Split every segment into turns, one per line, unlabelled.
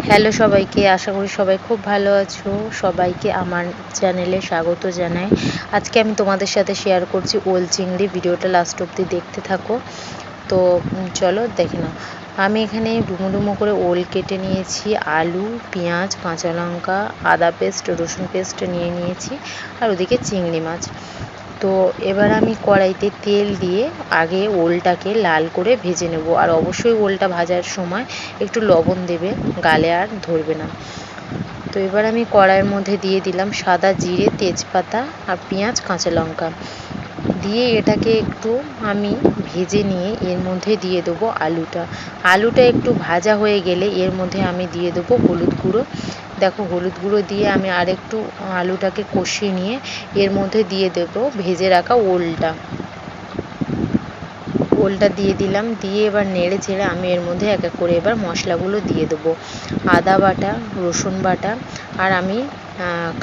Hello সবাইকে, আশা করি সবাই খুব ভালো আছো। সবাইকে আমার চ্যানেলে স্বাগত জানাই। আজকে আমি তোমাদের সাথে শেয়ার করছি ওল চিংড়ি। ভিডিওটা লাস্ট অবধি দেখতে থাকো। তো চলো দেখে নাও। আমি এখানে ডুমো ডুমো করে ওল কেটে নিয়েছি, আলু, পেঁয়াজ, কাঁচা লঙ্কা, আদা পেস্ট, রসুন পেস্ট নিয়ে নিয়েছি, আর ওদিকে চিংড়ি মাছ। তো এবার আমি কড়াইতে তেল দিয়ে আগে ওলটাকে লাল করে ভেজে নেব। আর অবশ্যই ওলটা ভাজার সময় একটু লবণ দেবে, গালে আর ধরবে না। তো এবার আমি কড়াইয়ের মধ্যে দিয়ে দিলাম সাদা জিরে, তেজপাতা আর পেঁয়াজ, কাঁচা লঙ্কা দিয়ে এটাকে একটু আমি ভেজে নিয়ে এর মধ্যে দিয়ে দেবো আলুটা একটু ভাজা হয়ে গেলে এর মধ্যে আমি দিয়ে দেবো হলুদ গুঁড়ো। দেখো, হলুদ গুঁড়ো দিয়ে আমি আরেকটু আলুটাকে কষিয়ে নিয়ে এর মধ্যে দিয়ে দেবো ভেজে রাখা ওলটা দিয়ে দিলাম। দিয়ে এবার নেড়ে চেড়ে আমি এর মধ্যে এক এক করে এবার মশলাগুলো দিয়ে দেবো। আদা বাটা, রসুন বাটা, আর আমি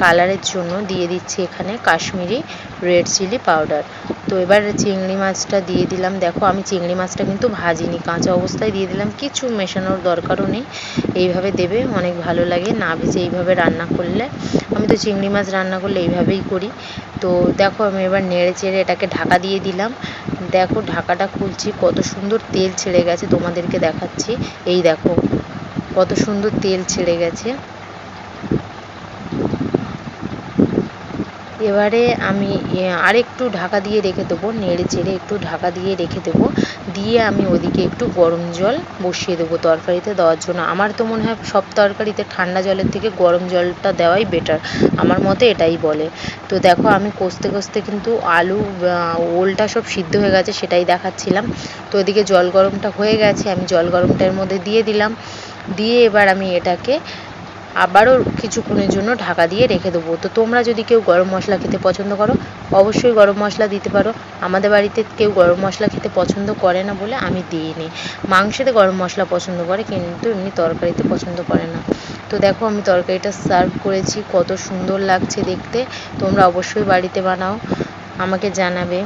কালারের জন্য দিয়ে দিচ্ছি এখানে কাশ্মীরি রেড চিলি পাউডার। তো এবার চিংড়ি মাছটা দিয়ে দিলাম। দেখো, আমি চিংড়ি মাছটা কিন্তু ভাজিনি, কাঁচা অবস্থায় দিয়ে দিলাম, কিছু মেশানোর দরকারও নেই। এইভাবে দেবে, অনেক ভালো লাগে না ভেজে এইভাবে রান্না করলে। আমি তো চিংড়ি মাছ রান্না করলে এইভাবেই করি। তো দেখো, আমি এবার নেড়ে চেড়ে এটাকে ঢাকা দিয়ে দিলাম। দেখো, ঢাকাটা খুলছি, কত সুন্দর তেল ছেড়ে গেছে, তোমাদেরকে দেখাচ্ছি। এই দেখো কত সুন্দর তেল ছেড়ে গেছে। এবারে আমি আরেকটু ঢাকা দিয়ে রেখে দেবো, নেড়ে চেড়ে একটু ঢাকা দিয়ে রেখে দেবো। দিয়ে আমি ওদিকে একটু গরম জল বসিয়ে দেবো তরকারিতে দেওয়ার জন্য। আমার তো মনে হয় সব তরকারিতে ঠান্ডা জলের থেকে গরম জলটা দেওয়াই বেটার, আমার মতে এটাই বলে। তো দেখো, আমি কষতে কষতে কিন্তু আলু ওলটা সব সিদ্ধ হয়ে গেছে, সেটাই দেখাচ্ছিলাম। তো ওদিকে জল গরমটা হয়ে গেছে, আমি জল গরমটার মধ্যে দিয়ে দিলাম। দিয়ে এবার আমি এটাকে আবারও কিছুক্ষণের জন্য ঢাকা দিয়ে রেখে দেবো। তো তোমরা যদি কেউ গরম মশলা খেতে পছন্দ করো, অবশ্যই গরম মশলা দিতে পারো। আমাদের বাড়িতে কেউ গরম মশলা খেতে পছন্দ করে না বলে আমি দিইনি। মাংসেতে গরম মশলা পছন্দ করে, কিন্তু এমনি তরকারিতে পছন্দ করে না। তো দেখো, আমি তরকারিটা সার্ভ করেছি, কত সুন্দর লাগছে দেখতে। তোমরা অবশ্যই বাড়িতে বানাও, আমাকে জানাবে।